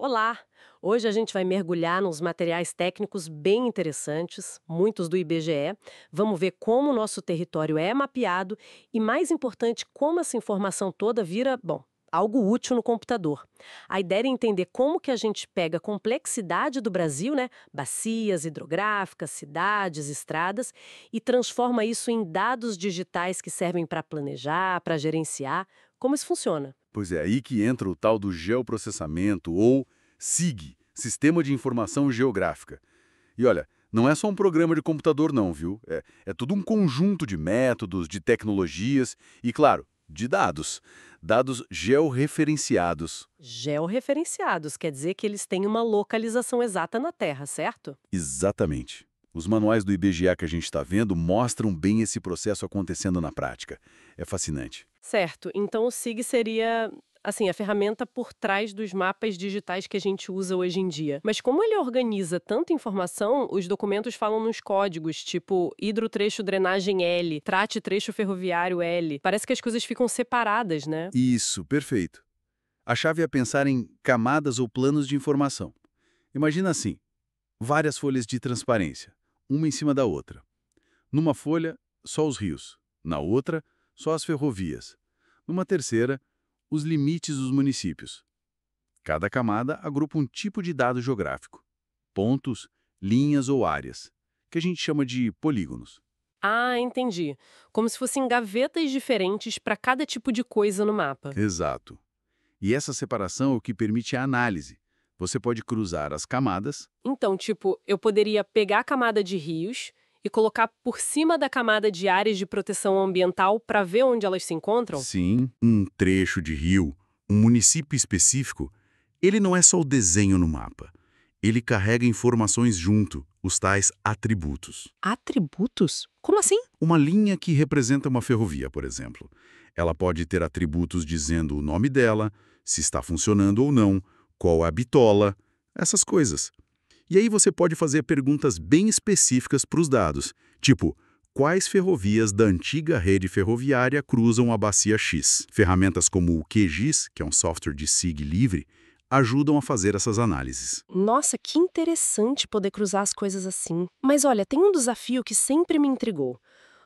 Olá! Hoje a gente vai mergulhar nos materiais técnicos bem interessantes, muitos do IBGE. Vamos ver como o nosso território é mapeado e, mais importante, como essa informação toda vira, bom, algo útil no computador. A ideia é entender como que a gente pega a complexidade do Brasil, né, bacias hidrográficas, cidades, estradas, e transforma isso em dados digitais que servem para planejar, para gerenciar. Como isso funciona? Pois é, aí que entra o tal do geoprocessamento, ou SIG, Sistema de Informação Geográfica. E olha, não é só um programa de computador não, viu? É todo um conjunto de métodos, de tecnologias e, claro, de dados. Dados georreferenciados. Georreferenciados, quer dizer que eles têm uma localização exata na Terra, certo? Exatamente. Os manuais do IBGE que a gente está vendo mostram bem esse processo acontecendo na prática. É fascinante. Certo, então o SIG seria, assim, a ferramenta por trás dos mapas digitais que a gente usa hoje em dia. Mas como ele organiza tanta informação, os documentos falam nos códigos, tipo hidrotrecho drenagem L, trate trecho ferroviário L. Parece que as coisas ficam separadas, né? Isso, perfeito. A chave é pensar em camadas ou planos de informação. Imagina assim, várias folhas de transparência, uma em cima da outra. Numa folha, só os rios. Na outra, só as ferrovias. Numa terceira, os limites dos municípios. Cada camada agrupa um tipo de dado geográfico. Pontos, linhas ou áreas, que a gente chama de polígonos. Ah, entendi. Como se fossem gavetas diferentes para cada tipo de coisa no mapa. Exato. E essa separação é o que permite a análise. Você pode cruzar as camadas. Então, tipo, eu poderia pegar a camada de rios e colocar por cima da camada de áreas de proteção ambiental para ver onde elas se encontram? Sim, um trecho de rio, um município específico, ele não é só o desenho no mapa. Ele carrega informações junto, os tais atributos. Atributos? Como assim? Uma linha que representa uma ferrovia, por exemplo. Ela pode ter atributos dizendo o nome dela, se está funcionando ou não, qual é a bitola, essas coisas. E aí você pode fazer perguntas bem específicas para os dados, tipo, quais ferrovias da antiga rede ferroviária cruzam a bacia X? Ferramentas como o QGIS, que é um software de SIG livre, ajudam a fazer essas análises. Nossa, que interessante poder cruzar as coisas assim. Mas olha, tem um desafio que sempre me intrigou.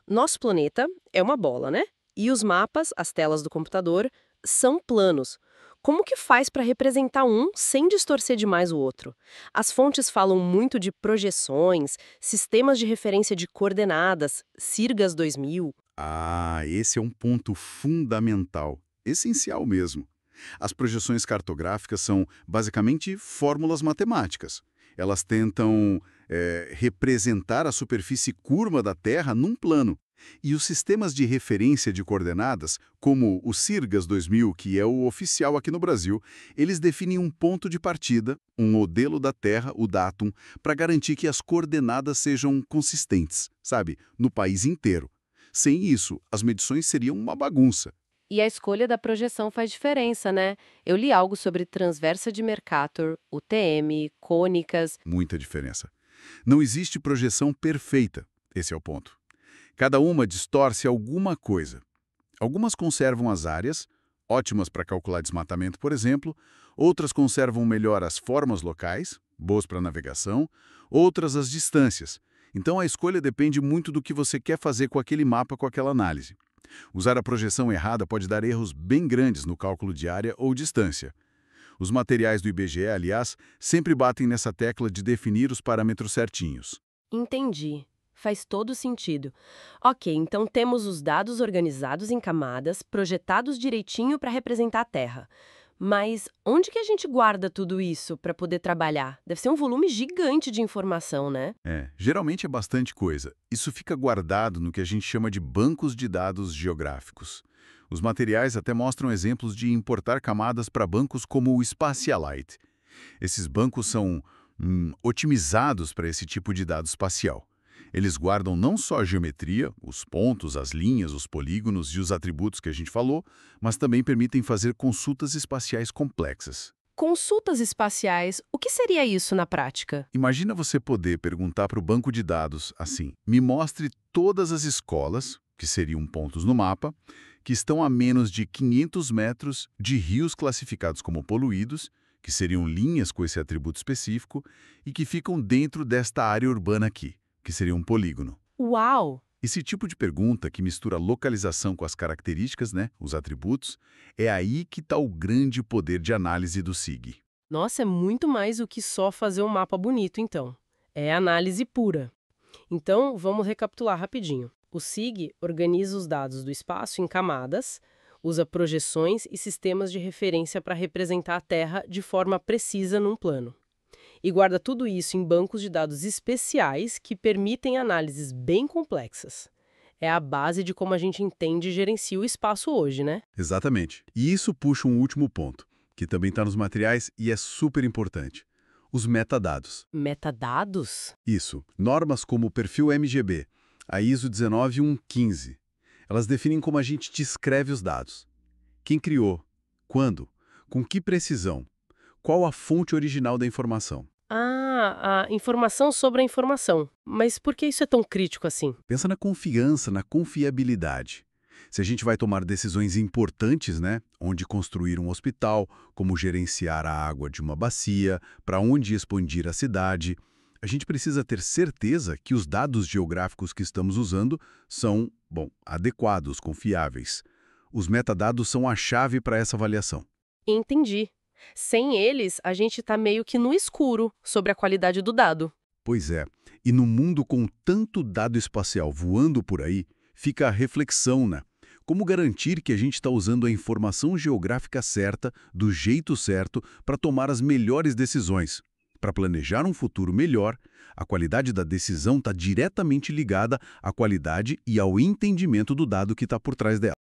Nosso planeta é uma bola, né? E os mapas, as telas do computador, são planos. Como que faz para representar um sem distorcer demais o outro? As fontes falam muito de projeções, sistemas de referência de coordenadas, Sirgas 2000. Ah, esse é um ponto fundamental, essencial mesmo. As projeções cartográficas são, basicamente, fórmulas matemáticas. Elas tentam representar a superfície curva da Terra num plano. E os sistemas de referência de coordenadas, como o Sirgas 2000, que é o oficial aqui no Brasil, eles definem um ponto de partida, um modelo da Terra, o datum, para garantir que as coordenadas sejam consistentes, sabe, no país inteiro. Sem isso, as medições seriam uma bagunça. E a escolha da projeção faz diferença, né? Eu li algo sobre transversa de Mercator, UTM, cônicas. Muita diferença. Não existe projeção perfeita, esse é o ponto. Cada uma distorce alguma coisa. Algumas conservam as áreas, ótimas para calcular desmatamento, por exemplo, outras conservam melhor as formas locais, boas para navegação, outras as distâncias. Então a escolha depende muito do que você quer fazer com aquele mapa, com aquela análise. Usar a projeção errada pode dar erros bem grandes no cálculo de área ou distância. Os materiais do IBGE, aliás, sempre batem nessa tecla de definir os parâmetros certinhos. Entendi. Faz todo sentido. Ok, então temos os dados organizados em camadas, projetados direitinho para representar a Terra. Mas onde que a gente guarda tudo isso para poder trabalhar? Deve ser um volume gigante de informação, né? Geralmente é bastante coisa. Isso fica guardado no que a gente chama de bancos de dados geográficos. Os materiais até mostram exemplos de importar camadas para bancos como o Spacialite. Esses bancos são otimizados para esse tipo de dado espacial. Eles guardam não só a geometria, os pontos, as linhas, os polígonos e os atributos que a gente falou, mas também permitem fazer consultas espaciais complexas. Consultas espaciais, o que seria isso na prática? Imagina você poder perguntar para o banco de dados assim: me mostre todas as escolas, que seriam pontos no mapa, que estão a menos de 500 metros de rios classificados como poluídos, que seriam linhas com esse atributo específico, e que ficam dentro desta área urbana aqui, que seria um polígono. Uau! Esse tipo de pergunta que mistura localização com as características, né, os atributos, é aí que está o grande poder de análise do SIG. Nossa, é muito mais do que só fazer um mapa bonito, então. É análise pura. Então, vamos recapitular rapidinho. O SIG organiza os dados do espaço em camadas, usa projeções e sistemas de referência para representar a Terra de forma precisa num plano. E guarda tudo isso em bancos de dados especiais que permitem análises bem complexas. É a base de como a gente entende e gerencia o espaço hoje, né? Exatamente. E isso puxa um último ponto, que também está nos materiais e é super importante. Os metadados. Metadados? Isso. Normas como o perfil MGB, a ISO 19115. Elas definem como a gente descreve os dados. Quem criou? Quando? Com que precisão? Qual a fonte original da informação? Ah, a informação sobre a informação. Mas por que isso é tão crítico assim? Pensa na confiança, na confiabilidade. Se a gente vai tomar decisões importantes, né, onde construir um hospital, como gerenciar a água de uma bacia, para onde expandir a cidade, a gente precisa ter certeza que os dados geográficos que estamos usando são, adequados, confiáveis. Os metadados são a chave para essa avaliação. Entendi. Sem eles, a gente está meio que no escuro sobre a qualidade do dado. Pois é, e no mundo com tanto dado espacial voando por aí, fica a reflexão, né? Como garantir que a gente está usando a informação geográfica certa, do jeito certo, para tomar as melhores decisões? Para planejar um futuro melhor, a qualidade da decisão está diretamente ligada à qualidade e ao entendimento do dado que está por trás dela.